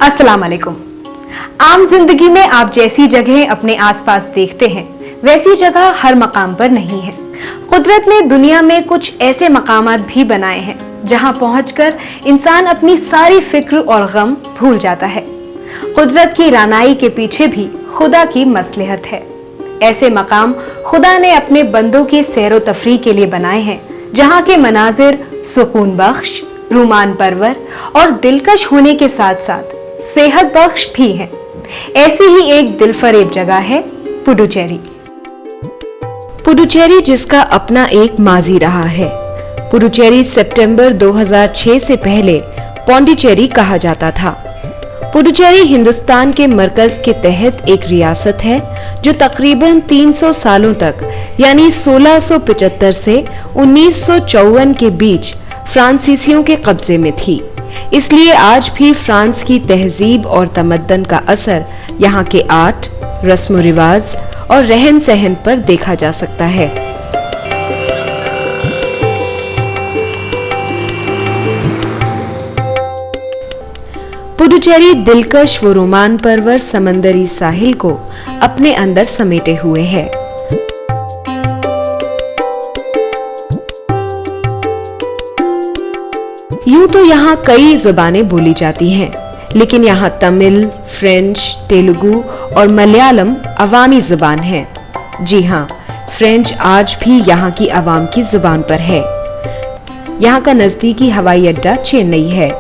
अस्सलाम वालेकुम। आम जिंदगी में आप जैसी जगह अपने आसपास देखते हैं वैसी जगह हर मकाम पर नहीं है। कुदरत ने दुनिया में कुछ ऐसे मकामात भी बनाए हैं जहां पहुंचकर इंसान अपनी सारी फिक्र और गम भूल जाता है। कुदरत की रानाई के पीछे भी खुदा की मसलहत है। ऐसे मकाम खुदा ने अपने बंदों की सैरो तफरी के लिए बनाए हैं जहां के मनाजिर सुकून बख्श, रूमान परवर और दिलकश होने के साथ साथ सेहत बख्श भी है। ऐसी ही एक दिलफरेब जगह है पुडुचेरी। पुडुचेरी जिसका अपना एक माजी रहा है। पुडुचेरी सितंबर 2006 से पहले पौंडीचेरी कहा जाता था। पुडुचेरी हिंदुस्तान के मरकज के तहत एक रियासत है जो तकरीबन 300 सालों तक यानी 1675 से 1954 के बीच फ्रांसीसियों के कब्जे में थी। इसलिए आज भी फ्रांस की तहजीब और तमद्दन का असर यहाँ के आर्ट, रस्म रिवाज और रहन सहन पर देखा जा सकता है। पुडुचेरी दिलकश व रोमान परवर समंदरी साहिल को अपने अंदर समेटे हुए है। यूं तो यहाँ कई जुबानें बोली जाती हैं, लेकिन यहाँ तमिल, फ्रेंच, तेलुगु और मलयालम अवामी जुबान है। जी हाँ, फ्रेंच आज भी यहाँ की अवाम की जुबान पर है। यहाँ का नजदीकी हवाई अड्डा चेन्नई है।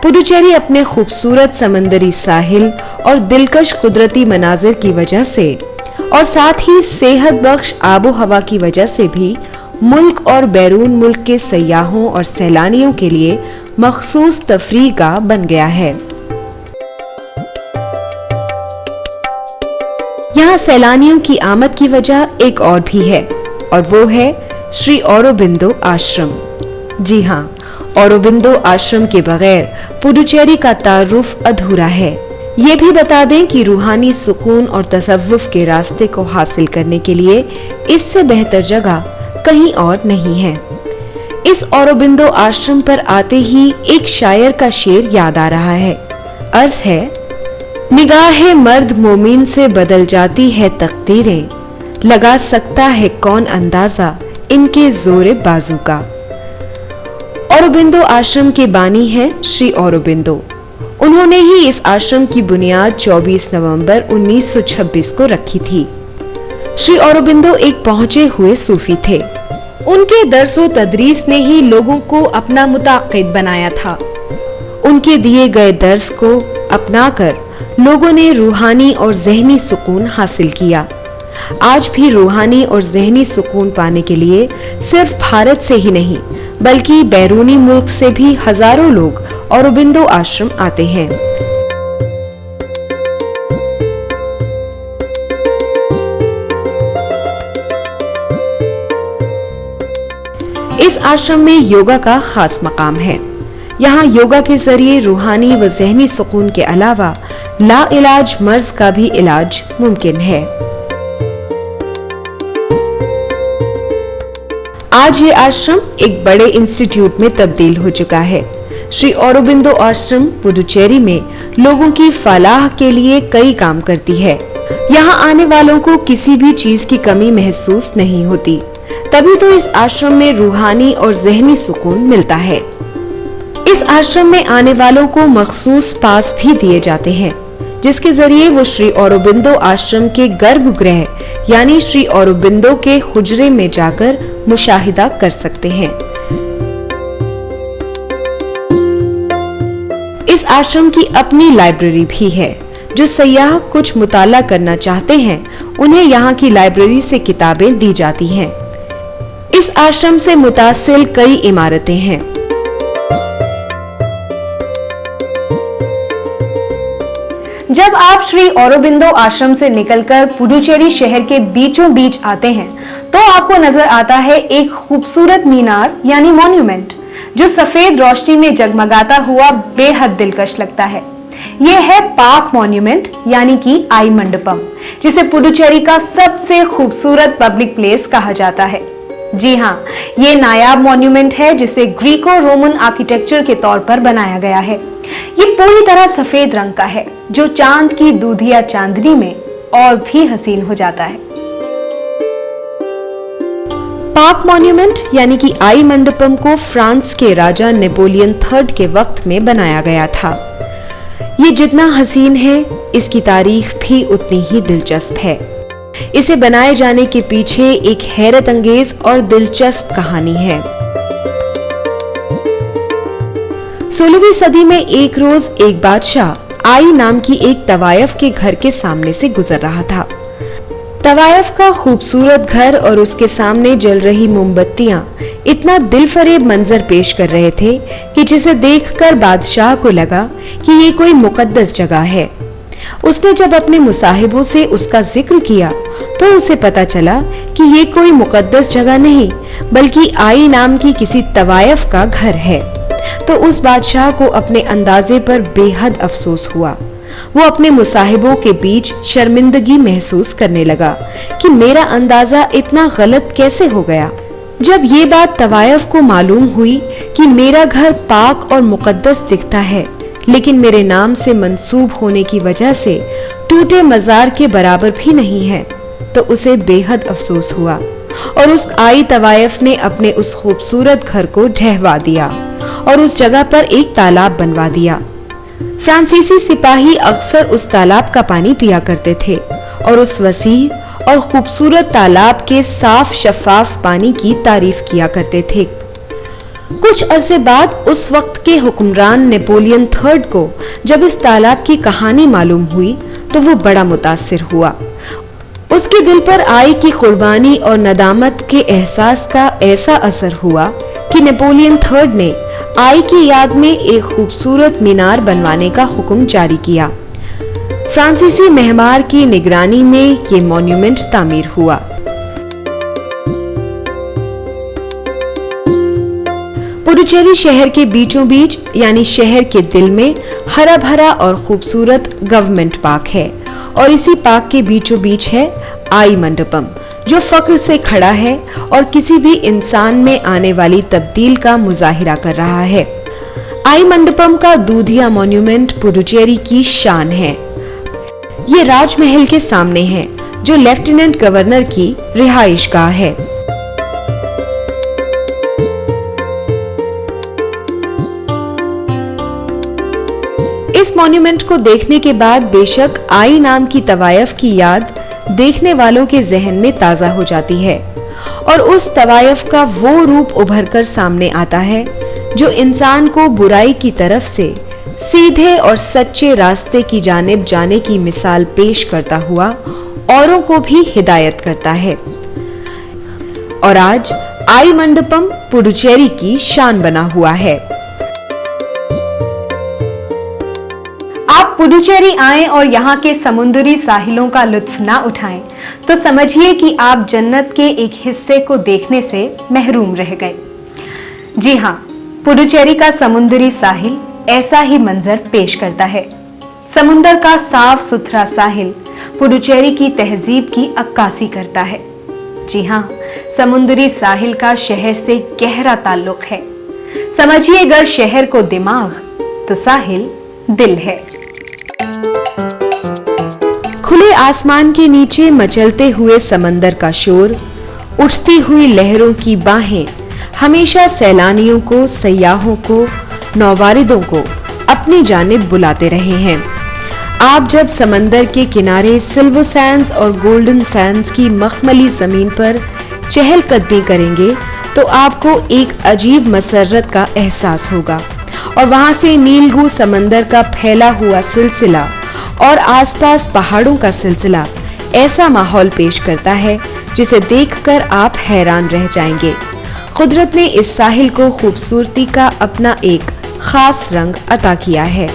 पुडुचेरी अपने खूबसूरत समंदरी साहिल और दिलकश कुदरती मनाजिर की वजह से और साथ ही सेहत बख्श आबो हवा की वजह से भी मुल्क और बैरून मुल्क के सयाहों और सैलानियों के लिए मखसूस तफरीह गाह बन गया है। यहाँ सैलानियों की आमद की वजह एक और भी है और वो है श्री औरोबिंदो आश्रम। जी हाँ, औरोबिंदो आश्रम के बगैर पुडुचेरी का तारुफ अधूरा है। ये भी बता दें कि रूहानी सुकून और तसव्वुफ के रास्ते को हासिल करने के लिए इससे बेहतर जगह कहीं और नहीं है। इस औरोबिंदो आश्रम पर आते ही एक शायर का शेर याद आ रहा है। अर्ज है, निगाहे मर्द मोमिन से बदल जाती है तकदीरें, लगा सकता है कौन अंदाजा इनके जोरे बाजू का। औरोबिंदो आश्रम के बानी है श्री औरोबिंदो। उन्होंने ही इस आश्रम की बुनियाद 24 नवंबर 1926 को रखी थी। श्री औरोबिंदो एक पहुंचे हुए सूफी थे। उनके दर्सो तदरीस ने ही लोगों को अपना मुताक़िद बनाया था। उनके दिए गए दर्स को अपनाकर लोगों ने रूहानी और ज़हनी सुकून हासिल किया। आज भी रूहानी और ज़हनी सुकून पाने के लिए सिर्फ भारत से ही नहीं बल्कि बैरूनी मुल्क से भी हजारों लोग औरोबिंदो आश्रम आते हैं। इस आश्रम में योगा का खास मकाम है। यहाँ योगा के जरिए रूहानी व ज़हनी सुकून के अलावा ला इलाज मर्ज का भी इलाज मुमकिन है। आज ये आश्रम एक बड़े इंस्टीट्यूट में तब्दील हो चुका है। श्री औरोबिंदो आश्रम पुडुचेरी में लोगों की फलाह के लिए कई काम करती है। यहाँ आने वालों को किसी भी चीज की कमी महसूस नहीं होती, तभी तो इस आश्रम में रूहानी और ज़हनी सुकून मिलता है। इस आश्रम में आने वालों को मखसूस पास भी दिए जाते हैं जिसके जरिए वो श्री औरोबिंदो आश्रम के गर्भगृह यानी श्री औरोबिंदो के हुजरे में जाकर मुशाहिदा कर सकते हैं। इस आश्रम की अपनी लाइब्रेरी भी है। जो सयाह कुछ मुताला करना चाहते हैं उन्हें यहाँ की लाइब्रेरी से किताबें दी जाती हैं। इस आश्रम से मुतासिल कई इमारतें हैं। जब आप श्री औरोबिंदो आश्रम से निकलकर पुडुचेरी शहर के बीचों बीच आते हैं तो आपको नजर आता है एक खूबसूरत मीनार यानी मॉन्यूमेंट जो सफेद रोशनी में जगमगाता हुआ बेहद दिलकश लगता है। यह है पाक मॉन्यूमेंट यानी कि आई मंडपम, जिसे पुडुचेरी का सबसे खूबसूरत पब्लिक प्लेस कहा जाता है। जी हाँ, ये नायाब मॉन्यूमेंट है जिसे ग्रीको रोमन आर्किटेक्चर के तौर पर बनाया गया है। ये पूरी तरह सफेद रंग का है जो चांद की दूधिया चांदनी में और भी हसीन हो जाता है। पाक मॉन्यूमेंट यानी कि आई मंडपम को फ्रांस के राजा नेपोलियन III के वक्त में बनाया गया था। ये जितना हसीन है, इसकी तारीख भी उतनी ही दिलचस्प है। इसे बनाए जाने के पीछे एक हैरत अंगेज और दिलचस्प कहानी है। 16वीं सदी में एक रोज एक बादशाह आई नाम की एक तवायफ के घर के सामने से गुजर रहा था। तवायफ का खूबसूरत घर और उसके सामने जल रही मोमबत्तियां इतना दिलफरेब मंजर पेश कर रहे थे कि जिसे देखकर बादशाह को लगा कि ये कोई मुकद्दस जगह है। उसने जब अपने मुसाहिबों से उसका जिक्र किया तो उसे पता चला कि ये कोई मुकद्दस जगह नहीं बल्कि आई नाम की किसी तवायफ का घर है। तो उस बादशाह को अपने अंदाजे पर बेहद अफसोस हुआ। वो अपने मुसाहिबों के बीच शर्मिंदगी महसूस करने लगा कि मेरा अंदाजा इतना गलत कैसे हो गया। जब ये बात तवायफ को मालूम हुई कि मेरा घर पाक और मुकद्दस दिखता है लेकिन मेरे नाम से मंसूब होने की वजह से टूटे मजार के बराबर भी नहीं है, तो उसे बेहद अफसोस हुआ और उस आई तवायफ ने अपने उस खूबसूरत घर को ढहवा दिया और उस जगह पर एक तालाब बनवा दिया। फ्रांसीसी सिपाही अक्सर उस तालाब का पानी पिया करते थे और उस वसीह और खूबसूरत तालाब के साफ शफाफ पानी की तारीफ किया करते थे। कुछ अरसे बाद उस वक्त के हुक्मरान नेपोलियन III को जब इस तालाब की कहानी मालूम हुई तो वो बड़ा मुतासिर हुआ। उसके दिल पर आई की कुर्बानी और नदामत के एहसास का ऐसा असर हुआ कि नेपोलियन III ने आई की याद में एक खूबसूरत मीनार बनवाने का हुक्म जारी किया। फ्रांसीसी महमार की निगरानी में ये मॉन्यूमेंट तामीर हुआ। पुडुचेरी शहर के बीचों बीच यानी शहर के दिल में हरा भरा और खूबसूरत गवर्नमेंट पार्क है और इसी पार्क के बीचों बीच है आई मंडपम जो फक्र से खड़ा है और किसी भी इंसान में आने वाली तब्दील का मुजाहिरा कर रहा है। आई मंडपम का दूधिया मॉन्यूमेंट पुडुचेरी की शान है। ये राजमहल के सामने है जो लेफ्टिनेंट गवर्नर की रिहाइशगाह है। इस मॉन्यूमेंट को देखने के बाद बेशक आई नाम की तवायफ की याद देखने वालों के जहन में ताजा हो जाती है और उस तवायफ का वो रूप उभर कर सामने आता है जो इंसान को बुराई की तरफ से सीधे और सच्चे रास्ते की जानिब जाने की मिसाल पेश करता हुआ औरों को भी हिदायत करता है। और आज आई मंडपम पुडुचेरी की शान बना हुआ है। आप पुडुचेरी आएं और यहाँ के समुद्री साहिलों का लुत्फ ना उठाएं तो समझिए कि आप जन्नत के एक हिस्से को देखने से महरूम रह गए। जी हाँ, पुडुचेरी का समुद्री साहिल ऐसा ही मंजर पेश करता है। समुंदर का साफ सुथरा साहिल पुडुचेरी की तहजीब की अक्कासी करता है। जी हाँ, समुद्री साहिल का शहर से गहरा ताल्लुक है। समझिए अगर शहर को दिमाग तो साहिल दिल है। खुले आसमान के नीचे मचलते हुए समंदर का शोर, उठती हुई लहरों की बाहें हमेशा सैलानियों को, सयाहों को, नौवारिदों को अपनी जानिब बुलाते रहे हैं। आप जब समंदर के किनारे सिल्वर सैंड्स और गोल्डन सैंड्स की मखमली जमीन पर चहलकदमी करेंगे तो आपको एक अजीब मसरत का एहसास होगा और वहां से नीलगू समंदर का फैला हुआ सिलसिला और आसपास पहाड़ों का सिलसिला ऐसा माहौल पेश करता है जिसे देखकर आप हैरान रह जाएंगे। कुदरत ने इस साहिल को खूबसूरती का अपना एक खास रंग अता किया है।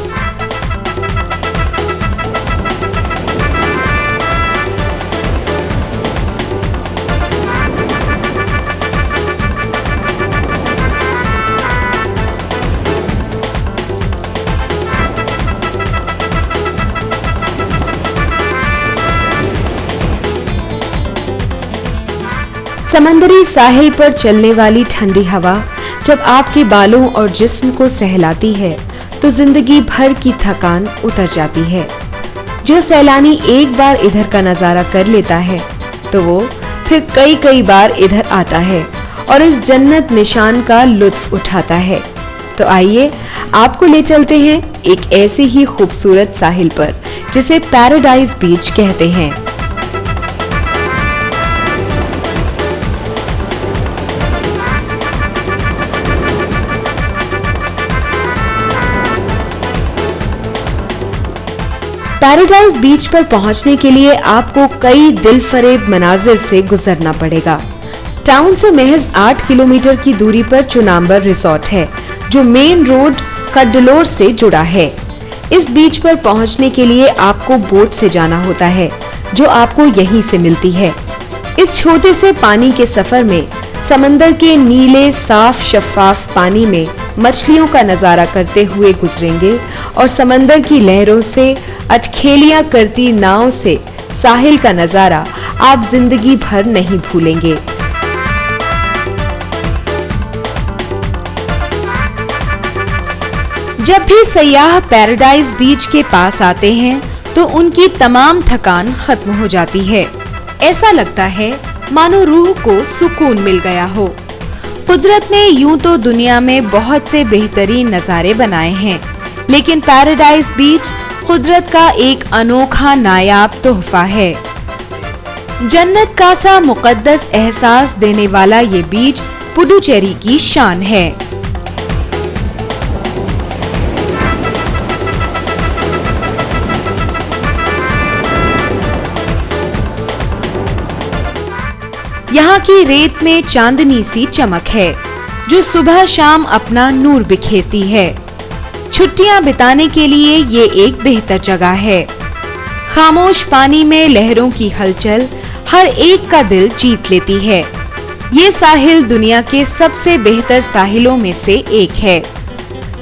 समंदरी साहिल पर चलने वाली ठंडी हवा जब आपके बालों और जिस्म को सहलाती है तो जिंदगी भर की थकान उतर जाती है। जो सैलानी एक बार इधर का नजारा कर लेता है तो वो फिर कई बार इधर आता है और इस जन्नत निशान का लुत्फ उठाता है। तो आइए आपको ले चलते हैं एक ऐसे ही खूबसूरत साहिल पर जिसे पैराडाइज बीच कहते हैं। पैराडाइज बीच पर पहुंचने के लिए आपको कई दिलफरेब मनाजिर से गुजरना पड़ेगा। टाउन से महज 8 किलोमीटर की दूरी पर चुनांबर रिसोर्ट है जो मेन रोड कड्डलोर से जुड़ा है। इस बीच पर पहुंचने के लिए आपको बोट से जाना होता है जो आपको यहीं से मिलती है। इस छोटे से पानी के सफर में समंदर के नीले साफ शफाफ पानी में मछलियों का नजारा करते हुए गुजरेंगे और समंदर की लहरों से अटखेलियां करती नाव से साहिल का नजारा आप जिंदगी भर नहीं भूलेंगे। जब भी सयाह पैराडाइज बीच के पास आते हैं तो उनकी तमाम थकान खत्म हो जाती है। ऐसा लगता है मानो रूह को सुकून मिल गया हो। कुदरत ने यूं तो दुनिया में बहुत से बेहतरीन नजारे बनाए हैं, लेकिन पैराडाइज बीच कुदरत का एक अनोखा नायाब तोहफा है। जन्नत का सा मुकद्दस एहसास देने वाला ये बीच पुडुचेरी की शान है। यहाँ की रेत में चांदनी सी चमक है जो सुबह शाम अपना नूर बिखेरती है। छुट्टियां बिताने के लिए ये एक बेहतर जगह है। खामोश पानी में लहरों की हलचल हर एक का दिल जीत लेती है। ये साहिल दुनिया के सबसे बेहतर साहिलों में से एक है।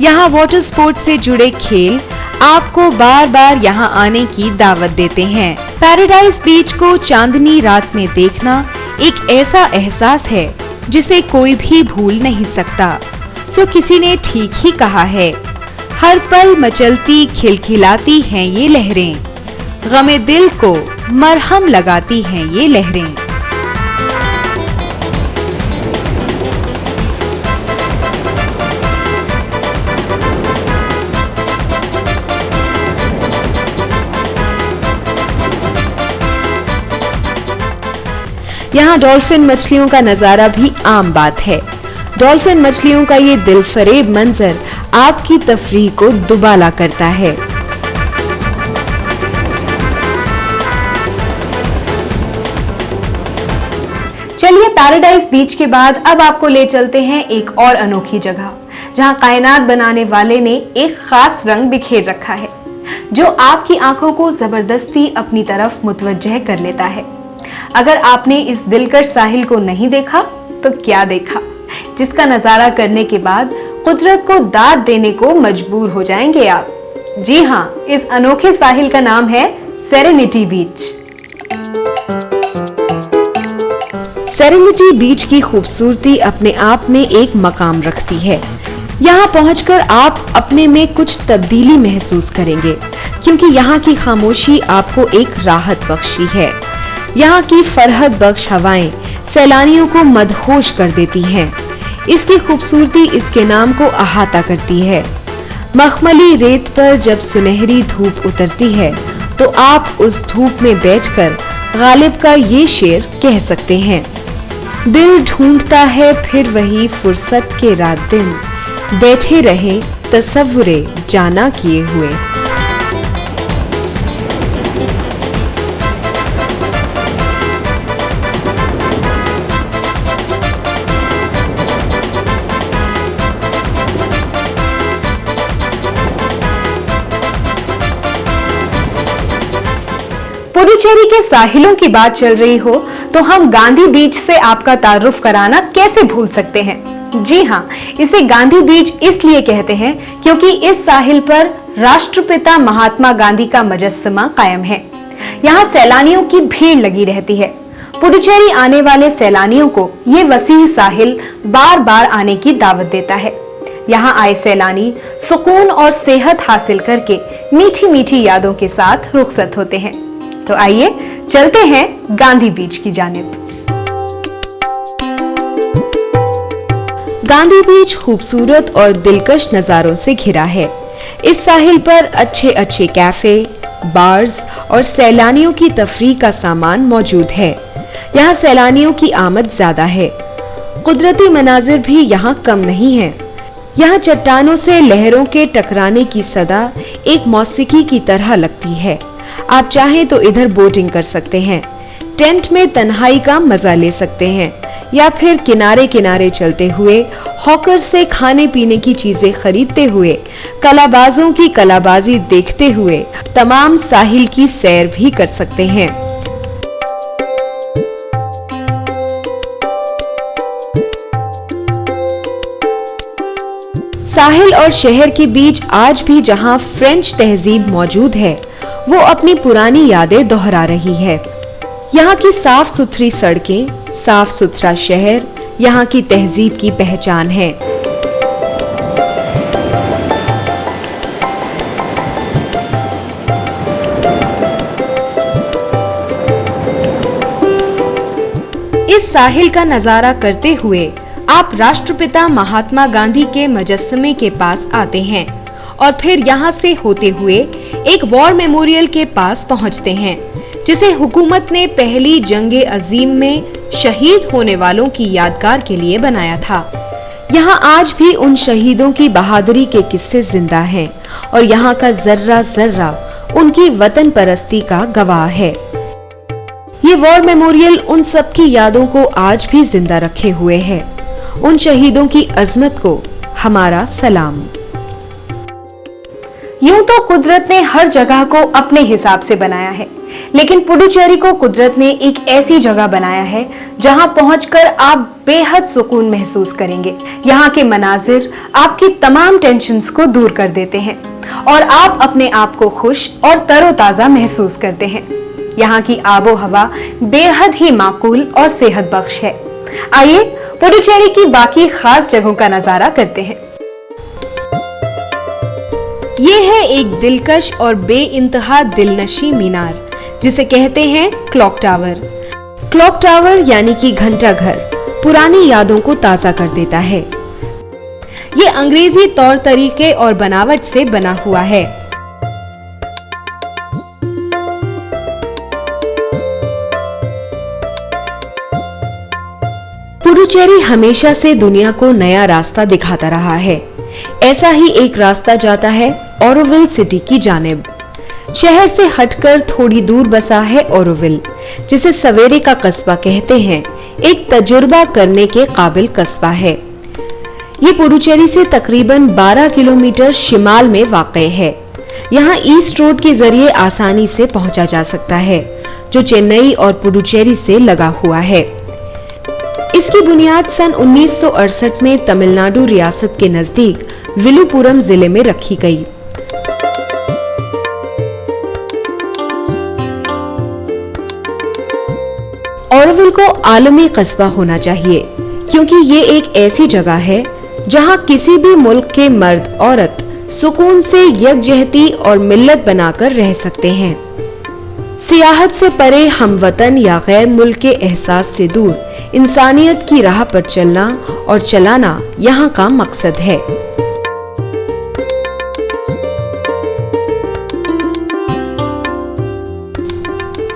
यहाँ वाटर स्पोर्ट से जुड़े खेल आपको बार बार यहाँ आने की दावत देते हैं। पैराडाइज बीच को चांदनी रात में देखना एक ऐसा एहसास है जिसे कोई भी भूल नहीं सकता। सो किसी ने ठीक ही कहा है, हर पल मचलती खिलखिलाती हैं ये लहरें, गमे दिल को मरहम लगाती हैं ये लहरें। यहाँ डॉल्फिन मछलियों का नजारा भी आम बात है। डॉल्फिन मछलियों का ये दिलफरेब मंजर आपकी तफरीह को दुबाला करता है। चलिए पैराडाइज बीच के बाद अब आपको ले चलते हैं एक और अनोखी जगह जहां कायनात बनाने वाले ने एक खास रंग बिखेर रखा है जो आपकी आंखों को जबरदस्ती अपनी तरफ मुतवज्जह कर लेता है। अगर आपने इस दिलकश साहिल को नहीं देखा तो क्या देखा, जिसका नजारा करने के बाद कुदरत को दाद देने को मजबूर हो जाएंगे आप। जी हाँ, इस अनोखे साहिल का नाम है सेरेनिटी बीच। सेरेनिटी बीच की खूबसूरती अपने आप में एक मकाम रखती है। यहाँ पहुंचकर आप अपने में कुछ तब्दीली महसूस करेंगे क्योंकि यहाँ की खामोशी आपको एक राहत बख्शी है। यहाँ की फरहत बख्श हवाएं सैलानियों को मदहोश कर देती हैं। इसकी खूबसूरती इसके नाम को अहाता करती है। मखमली रेत पर जब सुनहरी धूप उतरती है तो आप उस धूप में बैठकर गालिब का ये शेर कह सकते हैं, दिल ढूंढता है फिर वही फुर्सत के रात दिन, बैठे रहे तसव्वुरे जाना किए हुए। पुडुचेरी के साहिलों की बात चल रही हो तो हम गांधी बीच से आपका तारुफ कराना कैसे भूल सकते हैं। जी हाँ, इसे गांधी बीच इसलिए कहते हैं क्योंकि इस साहिल पर राष्ट्रपिता महात्मा गांधी का मुजस्समा कायम है। यहाँ सैलानियों की भीड़ लगी रहती है। पुडुचेरी आने वाले सैलानियों को ये वसीह साहिल बार बार आने की दावत देता है। यहाँ आए सैलानी सुकून और सेहत हासिल करके मीठी मीठी यादों के साथ रुखसत होते हैं। तो आइए चलते हैं गांधी बीच की जानिब। गांधी बीच खूबसूरत और दिलकश नजारों से घिरा है। इस साहिल पर अच्छे अच्छे कैफे, बार्स और सैलानियों की तफरीह का सामान मौजूद है। यहाँ सैलानियों की आमद ज्यादा है। कुदरती मनाजिर भी यहाँ कम नहीं है। यहाँ चट्टानों से लहरों के टकराने की सदा एक मौसीकी की तरह लगती है। आप चाहें तो इधर बोटिंग कर सकते हैं, टेंट में तन्हाई का मजा ले सकते हैं या फिर किनारे किनारे चलते हुए हॉकर से खाने पीने की चीजें खरीदते हुए कलाबाजों की कलाबाजी देखते हुए तमाम साहिल की सैर भी कर सकते हैं। साहिल और शहर के बीच आज भी जहां फ्रेंच तहजीब मौजूद है, वो अपनी पुरानी यादें दोहरा रही है। यहाँ की साफ सुथरी सड़कें, साफ सुथरा शहर यहाँ की तहजीब की पहचान है। इस साहिल का नजारा करते हुए आप राष्ट्रपिता महात्मा गांधी के मुजस्समे के पास आते हैं और फिर यहाँ से होते हुए एक वॉर मेमोरियल के पास पहुँचते हैं, जिसे हुकूमत ने पहली जंगे अजीम में शहीद होने वालों की यादगार के लिए बनाया था। यहाँ आज भी उन शहीदों की बहादुरी के किस्से जिंदा हैं और यहाँ का जर्रा जर्रा उनकी वतन परस्ती का गवाह है। ये वॉर मेमोरियल उन सब की यादों को आज भी जिंदा रखे हुए है। उन शहीदों की अजमत को हमारा सलाम। यूं तो कुदरत ने हर जगह को अपने हिसाब से बनाया है, लेकिन पुडुचेरी को कुदरत ने एक ऐसी जगह बनाया है जहां पहुंचकर आप बेहद सुकून महसूस करेंगे। यहाँ के मनाजिर आपकी तमाम टेंशन्स को दूर कर देते हैं और आप अपने आप को खुश और तरोताजा महसूस करते हैं। यहाँ की आबो हवा बेहद ही माकूल और सेहत बख्श है। आइए पुडुचेरी की बाकी खास जगहों का नजारा करते हैं। ये है एक दिलकश और बेइंतहा दिलनशी मीनार, जिसे कहते हैं क्लॉक टावर। क्लॉक टावर यानी कि घंटा घर पुरानी यादों को ताजा कर देता है। ये अंग्रेजी तौर तरीके और बनावट से बना हुआ है। पुडुचेरी हमेशा से दुनिया को नया रास्ता दिखाता रहा है। ऐसा ही एक रास्ता जाता है ओरोविल सिटी की जानिब। शहर से हटकर थोड़ी दूर बसा है ओरोविल, जिसे सवेरे का कस्बा कहते हैं। एक तजुर्बा करने के काबिल कस्बा है। ये पुडुचेरी से तकरीबन 12 किलोमीटर शिमाल में वाक़ है। यहाँ ईस्ट रोड के जरिए आसानी से पहुंचा जा सकता है, जो चेन्नई और पुडुचेरी से लगा हुआ है। इसकी बुनियाद सन 1968 में तमिलनाडु रियासत के नजदीक विलुपुरम जिले में रखी गई। ओरोविल को आलमी कस्बा होना चाहिए, क्योंकि ये एक ऐसी जगह है जहां किसी भी मुल्क के मर्द औरत सुकून से यकजहती और मिल्लत बनाकर रह सकते हैं। सियाहत से परे हमवतन या गैर मुल्क के एहसास से दूर इंसानियत की राह पर चलना और चलाना यहाँ का मकसद है।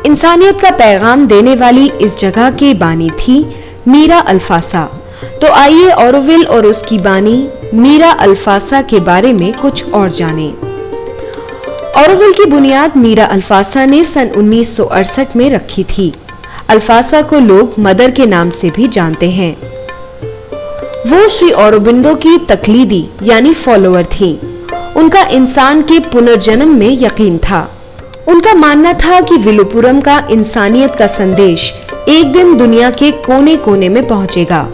इंसानियत का पैगाम देने वाली इस जगह की बानी थी मीरा अल्फासा। तो आइए ओरोविल और उसकी बानी मीरा अल्फासा के बारे में कुछ और जानें। ओरोविल की बुनियाद मीरा अल्फासा ने सन 1968 में रखी थी। अल्फासा को लोग मदर के नाम से भी जानते हैं। वो श्री औरोबिंदो की तकलीदी यानी फॉलोअर थी। उनका इंसान के पुनर्जन्म में यकीन था। उनका मानना था कि विलुपुरम का इंसानियत का संदेश एक दिन दुनिया के कोने कोने में पहुंचेगा।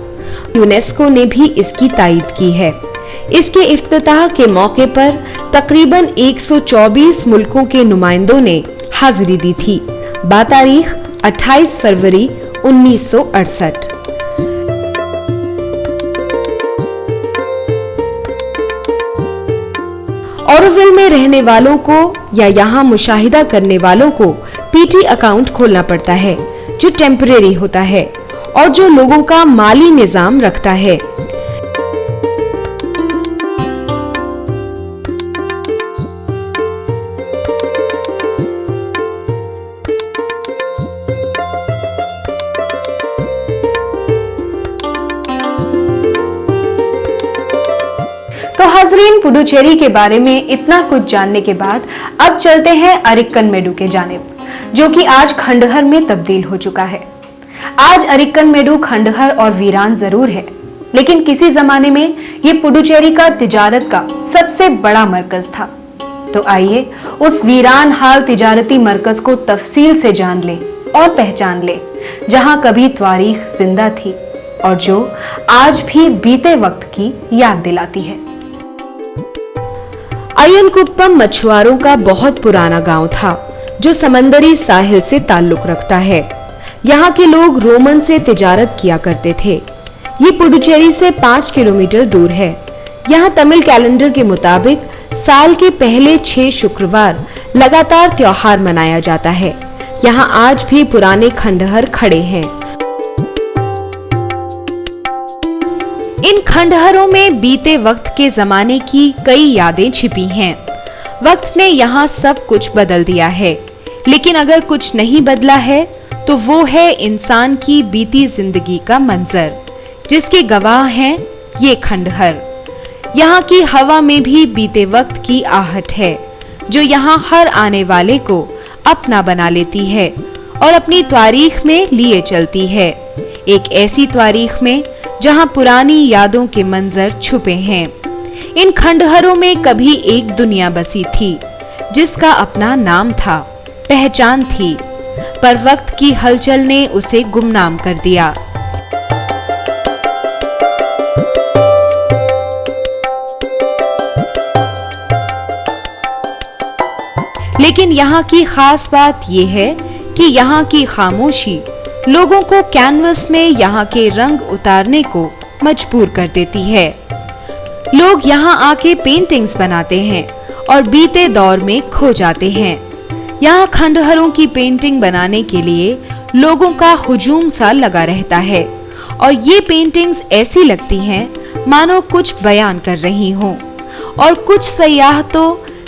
यूनेस्को ने भी इसकी तायीद की है। इसके इफ्तिताह के मौके पर तकरीबन 124 मुल्कों के नुमाइंदों ने हाजिरी दी थी। बातारीख 28 फरवरी 1968। ऑरोविल में रहने वालों को या यहाँ मुशाहिदा करने वालों को पीटी अकाउंट खोलना पड़ता है, जो टेम्परेरी होता है और जो लोगों का माली निजाम रखता है। तो हाजरीन, पुडुचेरी के बारे में इतना कुछ जानने के बाद अब चलते हैं अरिक्कनमेडु के जानिब, जो कि आज खंडहर में तब्दील हो चुका है। आज अरिक्कनमेडु खंडहर और वीरान जरूर है, लेकिन किसी जमाने में ये पुडुचेरी का तिजारत का सबसे बड़ा मरकज था। तो आइए उस वीरान हाल तिजारती मरकज को तफसील से जान ले और पहचान ले, जहां कभी तारीख जिंदा थी और जो आज भी बीते वक्त की याद दिलाती है। अयनकुप्पम मछुआरों का बहुत पुराना गांव था, जो समंदरी साहिल से ताल्लुक रखता है। यहाँ के लोग रोमन से तिजारत किया करते थे। ये पुडुचेरी से 5 किलोमीटर दूर है। यहाँ तमिल कैलेंडर के मुताबिक साल के पहले 6 शुक्रवार लगातार त्योहार मनाया जाता है। यहाँ आज भी पुराने खंडहर खड़े हैं। इन खंडहरों में बीते वक्त के जमाने की कई यादें छिपी हैं। वक्त ने यहाँ सब कुछ बदल दिया है, लेकिन अगर कुछ नहीं बदला है तो वो है इंसान की बीती जिंदगी का मंजर, जिसके गवाह हैं ये खंडहर। यहाँ की हवा में भी बीते वक्त की आहट है, जो यहाँ हर आने वाले को अपना बना लेती है और अपनी तारीख में लिए चलती है। एक ऐसी तारीख में जहां पुरानी यादों के मंजर छुपे हैं। इन खंडहरों में कभी एक दुनिया बसी थी, जिसका अपना नाम था, पहचान थी, पर वक्त की हलचल ने उसे गुमनाम कर दिया। लेकिन यहाँ की खास बात यह है कि यहाँ की खामोशी लोगों को कैनवस में यहाँ के रंग उतारने को मजबूर कर देती है। लोग यहाँ आके पेंटिंग्स बनाते हैं और बीते दौर में खो जाते हैं। यहाँ खंडहरों की पेंटिंग बनाने के लिए लोगों का हुजूम सा लगा रहता है और ये पेंटिंग्स ऐसी लगती हैं मानो कुछ बयान कर रही हों। और कुछ सयाह तो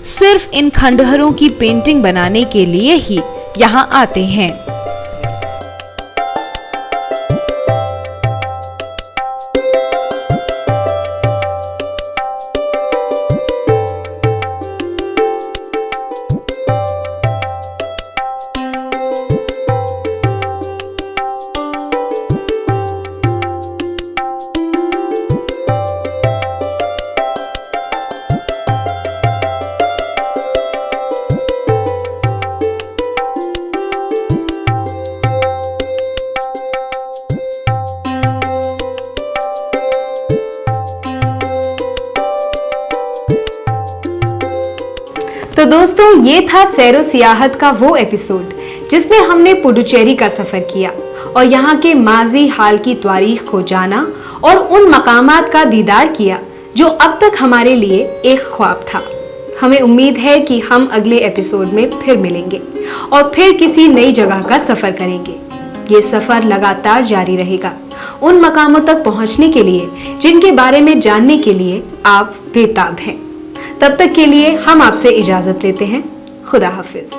सिर्फ इन खंडहरों की पेंटिंग बनाने के लिए ही यहाँ आते हैं। तो दोस्तों, ये था सैरो सियाहत का वो एपिसोड जिसमें हमने पुडुचेरी का सफर किया और यहाँ के माजी हाल की तारीख को जाना और उन मकामात का दीदार किया जो अब तक हमारे लिए एक ख्वाब था। हमें उम्मीद है कि हम अगले एपिसोड में फिर मिलेंगे और फिर किसी नई जगह का सफर करेंगे। ये सफर लगातार जारी रहेगा उन मकामों तक पहुँचने के लिए जिनके बारे में जानने के लिए आप बेताब हैं। तब तक के लिए हम आपसे इजाजत लेते हैं। खुदा हाफिज।